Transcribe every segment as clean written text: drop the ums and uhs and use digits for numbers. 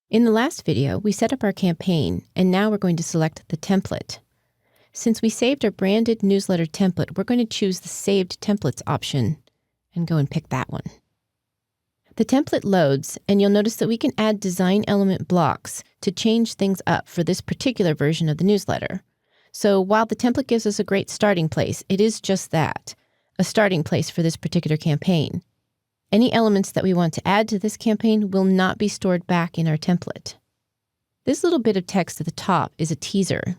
In the last video, we set up our campaign, and now we're going to select the template. Since we saved our branded newsletter template, we're going to choose the Saved Templates option and go and pick that one. The template loads, and you'll notice that we can add design element blocks to change things up for this particular version of the newsletter. So while the template gives us a great starting place, it is just that, a starting place for this particular campaign. Any elements that we want to add to this campaign will not be stored back in our template. This little bit of text at the top is a teaser.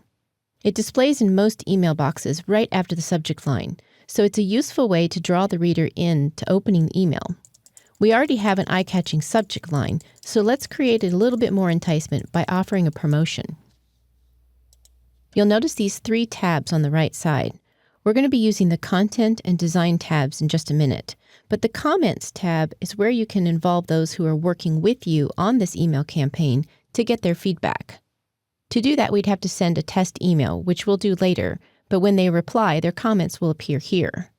It displays in most email boxes right after the subject line, so it's a useful way to draw the reader in to opening the email. We already have an eye-catching subject line, so let's create a little bit more enticement by offering a promotion. You'll notice these 3 tabs on the right side. We're going to be using the Content and Design tabs in just a minute, but the Comments tab is where you can involve those who are working with you on this email campaign to get their feedback. To do that, we'd have to send a test email, which we'll do later, but when they reply, their comments will appear here.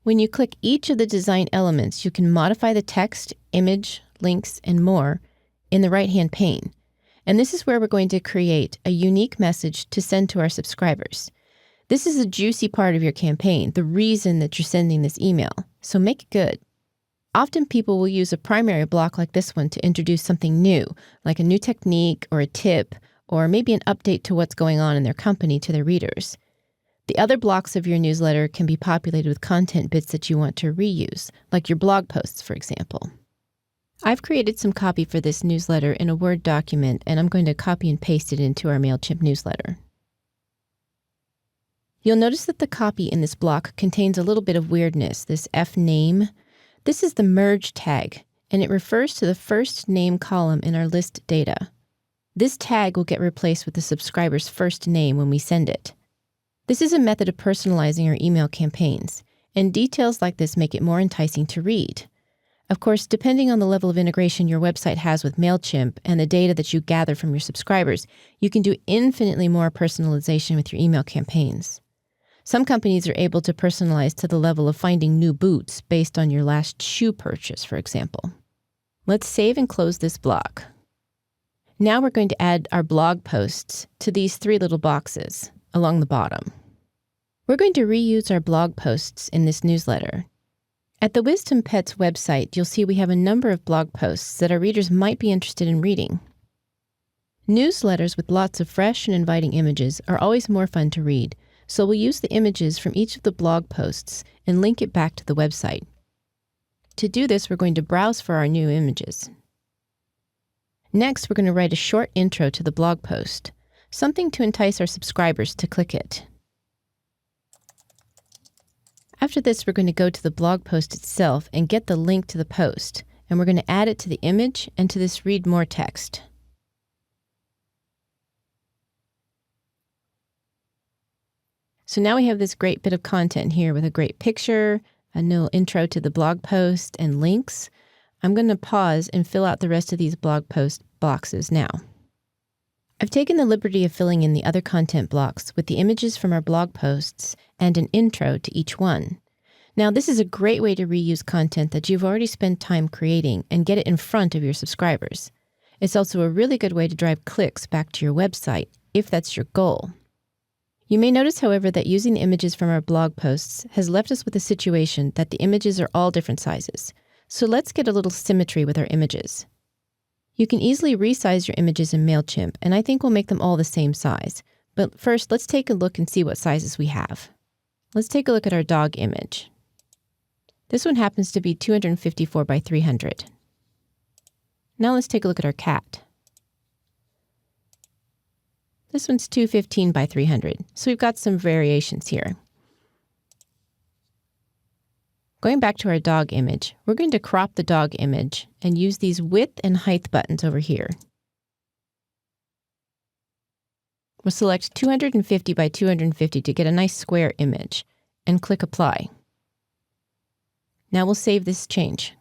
When you click each of the design elements, you can modify the text, image, links, and more in the right-hand pane. And this is where we're going to create a unique message to send to our subscribers. This is a juicy part of your campaign, the reason that you're sending this email, so make it good. Often people will use a primary block like this one to introduce something new, like a new technique or a tip, or maybe an update to what's going on in their company to their readers. The other blocks of your newsletter can be populated with content bits that you want to reuse, like your blog posts, for example. I've created some copy for this newsletter in a Word document, and I'm going to copy and paste it into our MailChimp newsletter. You'll notice that the copy in this block contains a little bit of weirdness, this F name. This is the merge tag, and it refers to the first name column in our list data. This tag will get replaced with the subscriber's first name when we send it. This is a method of personalizing our email campaigns, and details like this make it more enticing to read. Of course, depending on the level of integration your website has with MailChimp and the data that you gather from your subscribers, you can do infinitely more personalization with your email campaigns. Some companies are able to personalize to the level of finding new boots based on your last shoe purchase, for example. Let's save and close this block. Now we're going to add our blog posts to these 3 little boxes along the bottom. We're going to reuse our blog posts in this newsletter. At the Wisdom Pets website, you'll see we have a number of blog posts that our readers might be interested in reading. Newsletters with lots of fresh and inviting images are always more fun to read, so we'll use the images from each of the blog posts and link it back to the website. To do this, we're going to browse for our new images. Next, we're going to write a short intro to the blog post, something to entice our subscribers to click it. After this, we're going to go to the blog post itself and get the link to the post, and we're going to add it to the image and to this read more text. So now we have this great bit of content here with a great picture, a little intro to the blog post, and links. I'm going to pause and fill out the rest of these blog post boxes now. I've taken the liberty of filling in the other content blocks with the images from our blog posts and an intro to each one. Now, this is a great way to reuse content that you've already spent time creating and get it in front of your subscribers. It's also a really good way to drive clicks back to your website, if that's your goal. You may notice, however, that using the images from our blog posts has left us with a situation that the images are all different sizes. So let's get a little symmetry with our images. You can easily resize your images in MailChimp, and I think we'll make them all the same size. But first, let's take a look and see what sizes we have. Let's take a look at our dog image. This one happens to be 254 by 300. Now let's take a look at our cat. This one's 215 by 300, so we've got some variations here. Going back to our dog image, we're going to crop the dog image and use these width and height buttons over here. We'll select 250 by 250 to get a nice square image and click Apply. Now we'll save this change.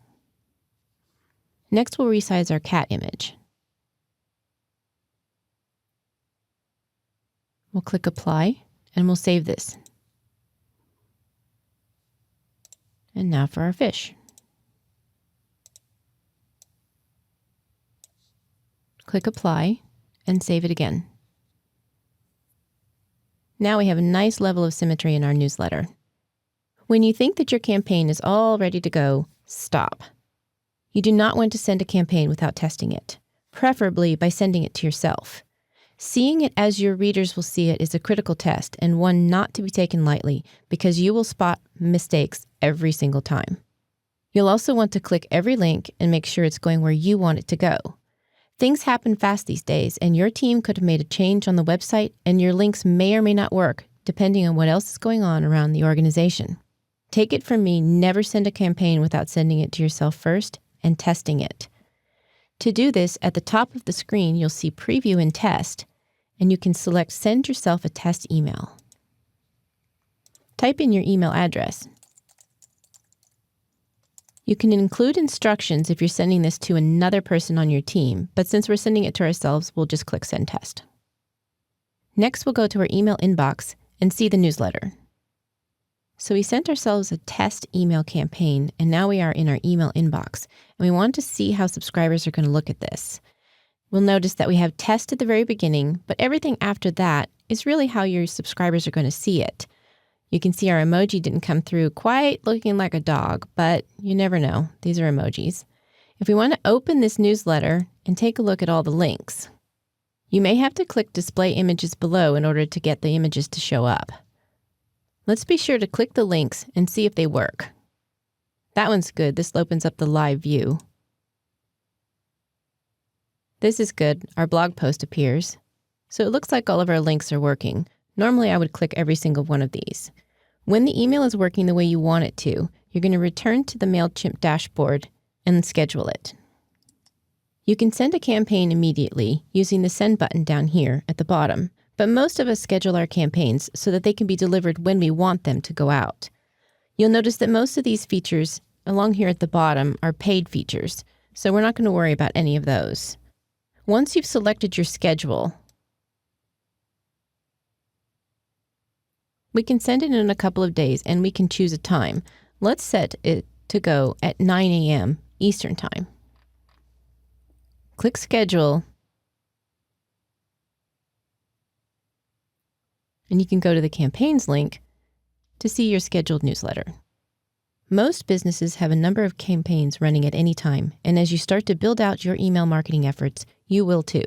Next, we'll resize our cat image. We'll click Apply and we'll save this. And now for our fish. Click Apply and save it again. Now we have a nice level of symmetry in our newsletter. When you think that your campaign is all ready to go, stop. You do not want to send a campaign without testing it, preferably by sending it to yourself. Seeing it as your readers will see it is a critical test and one not to be taken lightly because you will spot mistakes every single time. You'll also want to click every link and make sure it's going where you want it to go. Things happen fast these days, and your team could have made a change on the website, and your links may or may not work, depending on what else is going on around the organization. Take it from me, never send a campaign without sending it to yourself first and testing it. To do this, at the top of the screen, you'll see Preview and Test, and you can select Send Yourself a Test Email. Type in your email address. You can include instructions if you're sending this to another person on your team, but since we're sending it to ourselves, we'll just click Send Test. Next, we'll go to our email inbox and see the newsletter. So we sent ourselves a test email campaign, and now we are in our email inbox, and we want to see how subscribers are going to look at this. We'll notice that we have test at the very beginning, but everything after that is really how your subscribers are going to see it. You can see our emoji didn't come through quite looking like a dog, but you never know. These are emojis. If we want to open this newsletter and take a look at all the links, you may have to click Display Images below in order to get the images to show up. Let's be sure to click the links and see if they work. That one's good. This opens up the live view. This is good. Our blog post appears. So it looks like all of our links are working. Normally, I would click every single one of these. When the email is working the way you want it to, you're going to return to the MailChimp dashboard and schedule it. You can send a campaign immediately using the Send button down here at the bottom. But most of us schedule our campaigns so that they can be delivered when we want them to go out. You'll notice that most of these features along here at the bottom are paid features, so we're not going to worry about any of those. Once you've selected your schedule, we can send it in a couple of days and we can choose a time. Let's set it to go at 9 a.m. Eastern Time. Click Schedule. And you can go to the campaigns link to see your scheduled newsletter. Most businesses have a number of campaigns running at any time, and as you start to build out your email marketing efforts, you will too.